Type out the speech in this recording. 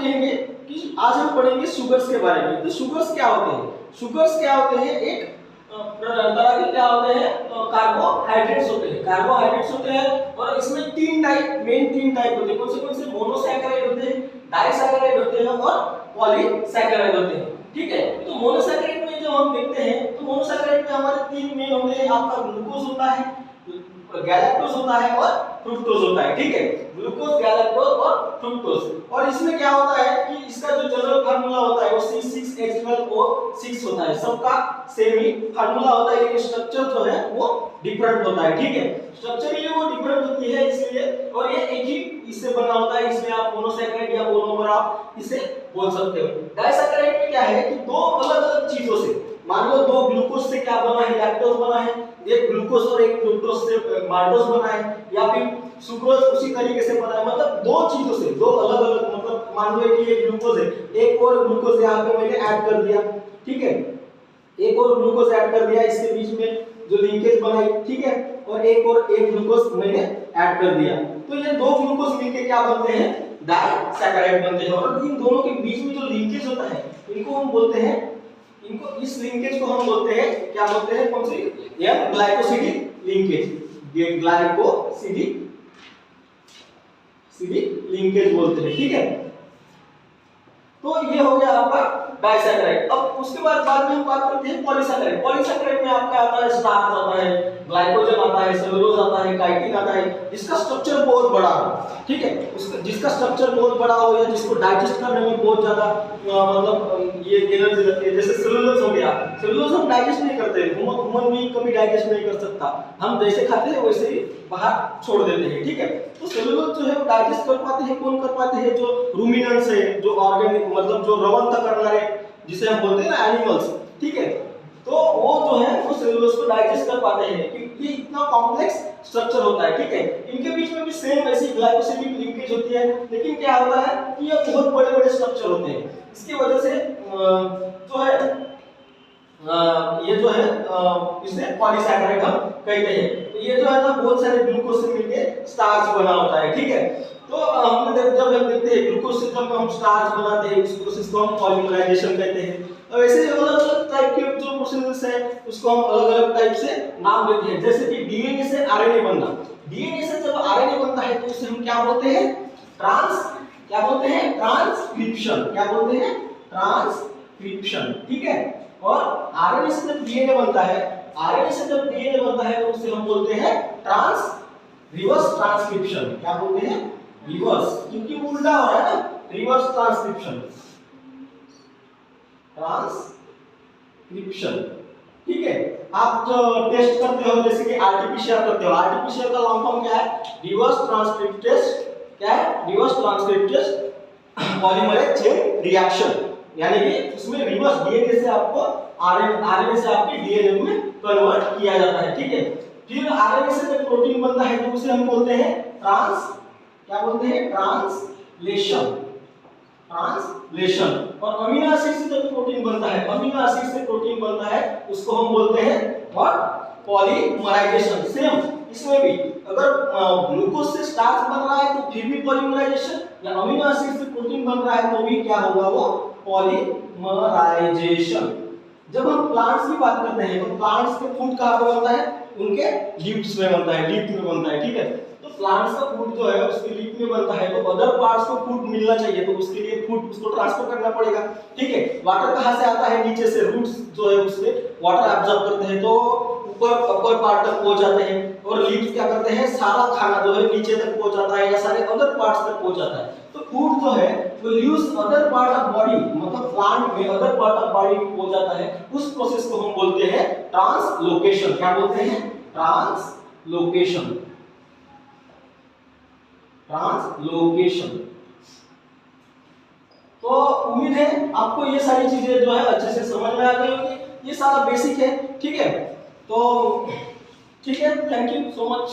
देखेंगे कि आज हम पढ़ेंगे शुगर्स के बारे में। तो शुगर्स क्या होते हैं? शुगर्स क्या होते हैं? एक तरह के क्या होते हैं? कार्बोहाइड्रेट्स होते हैं। कार्बोहाइड्रेट्स होते हैं और इसमें तीन टाइप, मेन तीन टाइप होते हैं। कौन से? मोनोसैकेराइड होते हैं, डाइसैकेराइड होते हैं और पॉलीसैकेराइड होते हैं। ठीक है, तो मोनोसैकेराइड में जो हम देखते हैं तो मोनोसैकेराइड में हमारे तीन मेन होते हैं। आपका ग्लूकोज होता है, गैलेक्टोज होता है और फ्रुक्टोज होता है। ठीक है, ग्लूकोज, गैलेक्टोज और फ्रुक्टोज। और इसमें क्या होता है कि इसका जो जनरल फार्मूला होता है वो C6H12O6 होता है। सबका सेम ही फार्मूला होता है, लेकिन स्ट्रक्चर जो है वो डिफरेंट होता है। ठीक है, स्ट्रक्चरली वो डिफरेंट होती है इसलिए, और ये एक ही इससे बना होता है, इसलिए आप मोनोसैकेराइड या मोनोमर आप इसे बोल सकते हो। डाइसैकेराइड में क्या है कि दो अलग-अलग चीजों से, मान लो दो ग्लूकोज से क्या बना है? लैक्टोज बना है, एक ग्लूकोज और एक फ्रुक्टोज से माल्टोज बना है, या फिर सुक्रोज उसी तरीके से बना है। मतलब दो चीजों से, दो अलग-अलग, मतलब मान लो कि ये ग्लूकोज है, एक और ग्लूकोज यहाँ पे मैंने ऐड कर दिया। ठीक है, एक और ग्लूकोज ऐड कर दिया, इसके बीच में जो लिंकेज बनाई। ठीक है, और एक ग्लूकोज मैंने ऐड कर दिया, तो ये दो ग्लूकोज मिलके क्या बनते हैं? डाइसैकेराइड बनते हैं। और इन दोनों के बीच में जो लिंकेज होता है इनको हम बोलते हैं, इस लिंकेज को हम बोलते हैं, क्या बोलते हैं? कौन सी? यह ग्लाइकोसिडिक लिंकेज, ये ग्लाइकोसिडिक लिंकेज बोलते हैं। ठीक है, तो ये हो गया आपका डाइसैकेराइड। अब उसके बाद में हम बात करते हैं पॉलीसैकेराइड। पॉलीसैकेराइड में आपका आता है स्टार्च आता है, ग्लाइकोजन आता है, सेलुलोज आता है, काइटिन आता है, जिसका स्ट्रक्चर बहुत बड़ा हो। ठीक है, जिसका स्ट्रक्चर बहुत बड़ा हो या जिसको डाइजेस्ट करने में बहुत ज्यादा मतलब ये एनर्जी लगती है। जैसे सेलुलोज हो गया, सेलुलोज हम डाइजेस्ट नहीं करते, ह्यूमन भी कभी डाइजेस्ट नहीं कर सकता, हम जैसे खाते हैं वैसे ही बाहर छोड़ देते हैं। ठीक है, तो सेलुलोज जो है वो डाइजेस्ट कर पाते हैं, कौन कर पाते हैं? जो रूमिनेंट्स है, जो ऑर्गेनिक, मतलब जो रवंथ करने, जिसे हम बोलते हैं ना एनिमल्स। ठीक है, तो वो जो है वो सेलुलोज को डाइजेस्ट कर पाते हैं, क्योंकि इतना कॉम्प्लेक्स स्ट्रक्चर होता है। ठीक है, इनके बीच में भी सेम ऐसी ग्लाइकोसिडिक लिंकेज होती है, लेकिन क्या होता है कि ये बहुत बड़े-बड़े स्ट्रक्चर होते हैं। इसकी वजह से जो है ये जो है इसे पॉलीसैकेराइड हम कहते हैं। तो ये जो है ना बहुत सारे ग्लूकोज से मिलके स्टार्च बना होता है। ठीक है, तो हमने जब हम देखते हैं ग्लूकोज से जब हम स्टार्च बनाते हैं, उस प्रोसेस को हम पॉलीमराइजेशन कहते हैं। और ऐसे अलग-अलग टाइप के जो प्रोसेस है उसको हम अलग-अलग टाइप से नाम देते हैं। जैसे कि डीएनए से आरएनए बनना, डीएनए से जब आरएनए बनता है तो उसे हम क्या बोलते हैं? ट्रांसक्रिप्शन। क्या बोलते हैं? ट्रांसक्रिप्शन। ठीक है, और आरएनए से जब डीएनए बनता है, तो उसे हम बोलते हैं रिवर्स ट्रांसक्रिप्शन। क्या बोलते हैं? रिवर्स, क्योंकि उल्टा हो रहा है ना, रिवर्स ट्रांसक्रिप्शन। ठीक है, आप जो टेस्ट करते हो जैसे कि आरटीपीसीआर करते हो, आरटीपीसीआर का लॉन्ग फॉर्म क्या है? Reverse transcript test. क्या है? Reverse transcript test polymerase chain reaction, यानी कि उसमें रिवर्स डीएनए से आपको आरएनए से आपके डीएनए में कन्वर्ट किया जाता है। ठीक है, फिर आरएनए से जब प्रोटीन बनता है तो उसे हम बोलते हैं ट्रांसलेशन। और अमीनो एसिड से जब प्रोटीन बनता है, उसको हम बोलते हैं पॉलीमराइजेशन। सेम इसमें भी अगर ग्लूकोज से स्टार्च बन रहा है तो फिर भी पॉलीमराइजेशन, या अमीनो एसिड से प्रोटीन बन रहा है तो भी क्या होगा? वो पॉलीमराइजेशन। जब हम प्लांट्स की बात करते हैं तो प्लांट्स के फूड कहाँ पे बनता है? उनके लीव्स में बनता है, लीफ में बनता है। ठीक है, तो प्लांट्स का फूड जो है उसके लीफ में बनता है, तो अदर पार्ट्स को फूड मिलना चाहिए, तो उसके लिए फूड उसको ट्रांसफर करना पड़ेगा। ठीक है, वाटर कहाँ से आता है? नीचे से, रूट्स जो है उससे वाटर एब्जॉर्ब करते हैं, तो ऊपर अपर पार्ट तक पहुंच जाते हैं, और लीव्स क्या करते हैं? सारा खाना जो है नीचे तक पहुंच जाता है, या सारे अदर पार्ट्स तक पहुंच जाता है। तो फूड जो है वो leaves other part of body, मतलब प्लांट में अदर पार्ट ऑफ बॉडी में पहुंच जाता है। उस प्रोसेस को हम बोलते हैं ट्रांसलोकेशन। क्या बोलते हैं? ट्रांसलोकेशन। तो उम्मीद है आपको ये सारी चीजें जो है अच्छे से समझ में आ गई होगी। ये सारा बेसिक है। ठीक है, तो ठीक है, थैंक यू सो मच।